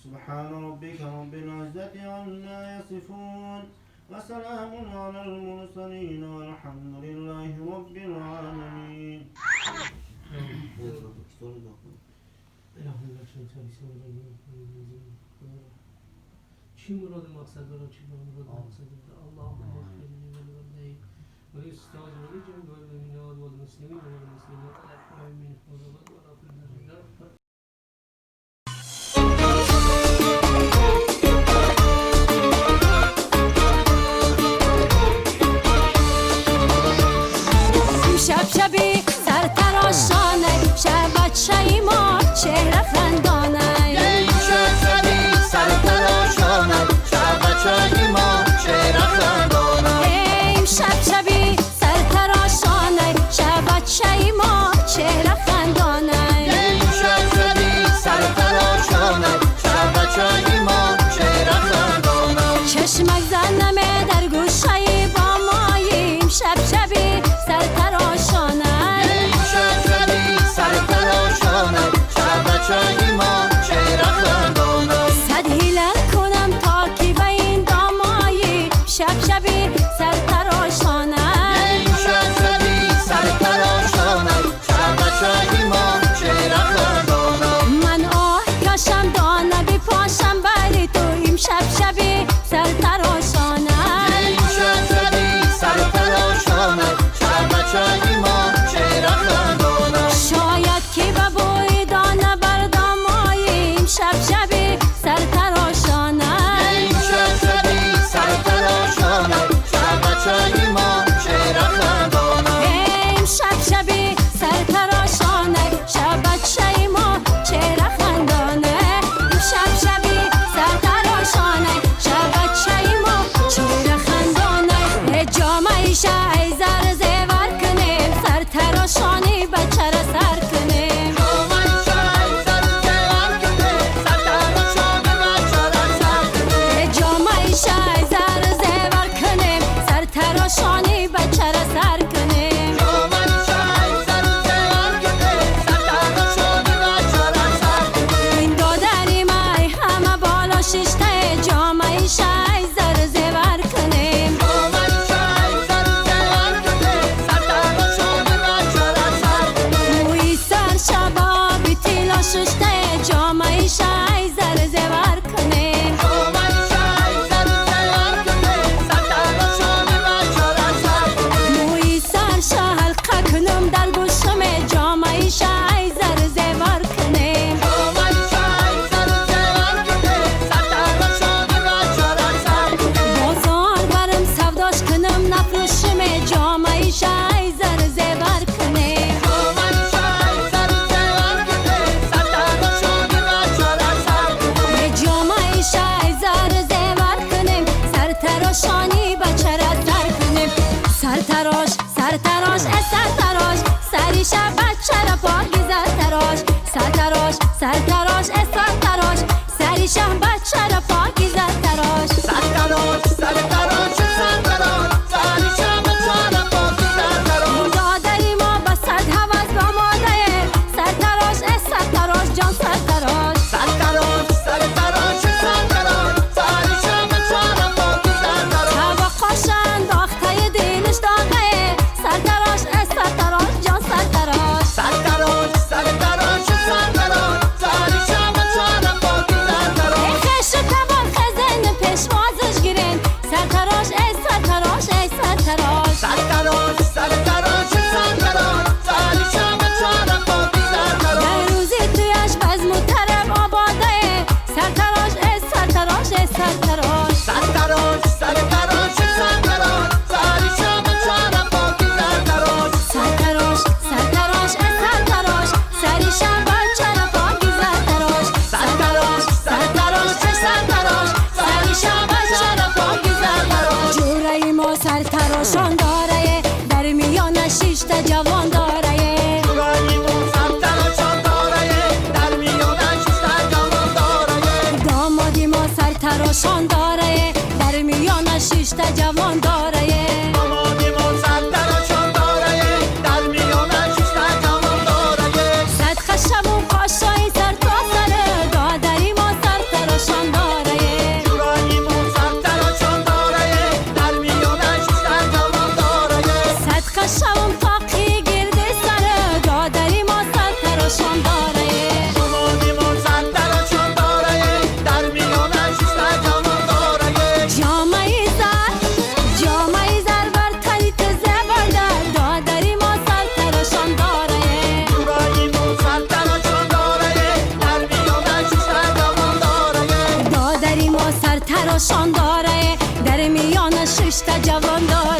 سبحان ربك رب العزة عما يصفون وسلام على المرسلين والحمد لله رب العالمين. چی مراد مقصد داره چی مراد مقصد داره اللهم اغفر لي ولوالدي ولأستاذ ولجميع المؤمنات والمسلمين والمسلمات الأحياء منهم والأموات والأرواح. شب شبی سر تراشانه شب بچه ما چهره خندانه شب شبی سر تراشانه شب بچه ما چهره خندانه شب شبی سر تراشانه شب بچه ما چهره خندانه شب شبی سر تراشانه شب بچه ما چهره خندانه چشمک زنمه در گوشه با ماییم شب شبی سر تراشانه شب شبی سر تراشانه شب بچه ما چهره خندانه صد هیله کنم تا که به این دامایی شب شبی سر تراشانه شب شبی سر تراشانه شب بچه ما چهره خندانه من آه کشم دانه بپاشم بری تو این شب شبی سر تراشانه شب شبی سر تراشانه شب بچه ما چهره خندانه شاید که به بوی دانه برداماییم شب شبی سر تراشانه شب شبی سر تراشانه شب بچه ما چهره خندانه شب شبی سر تراشانه شب بچه ما چهره خندانه شب شبی سر تراشانه شب بچه ما چهره خندانه جامعه شای زر زیور کنیم سر تراشانی بچه را سر کنیم جامعه شای زر زیور کنیم سر تراشانی بچه را سر کنیم این دادری مای همه بالا ششته جامعه شای زر زیور کنیم موی سر شبابی تیلا ششته جامعه شای زر زیور کنیم موی سر شهلقه کنم در گوشم جامعه شای زر زیور کنیم بازار برم سوداش کنم نفروشم جامعه شای زر زیور کنیم جامعه شای زر زیور کنیم سر تراشانی بچه را سر کنیم سر تراش سر تراش سر تراش سری شب بچه را پاکیزه تراش سر تراش سر تراش سر تراش سری شب بچه را پاکیزه تراش سر تراش سر تراش سر تراش سری شب بچه را پاکیزه تراش دادری ما به صد هوس با ماده سر تراش سر تراش جان سر تراش سر تراش سر تراش سر تراش سری شب بچه را پاکیزه تراش هوا قاشن داخته دلش داغه سر تراش جان سر تراش سر تراش سر تراش سر تراش سری سرتراشان داره جوانیمون سرتراشان داره در میان شش تا جوان داره جامعه زر بر تایت زبرده دادری ما سرتراشان داره جوانیمون سرتراشان داره در میان شش تا جوان داره دادری ما سرتراشان داره در میان شش تا جوان داره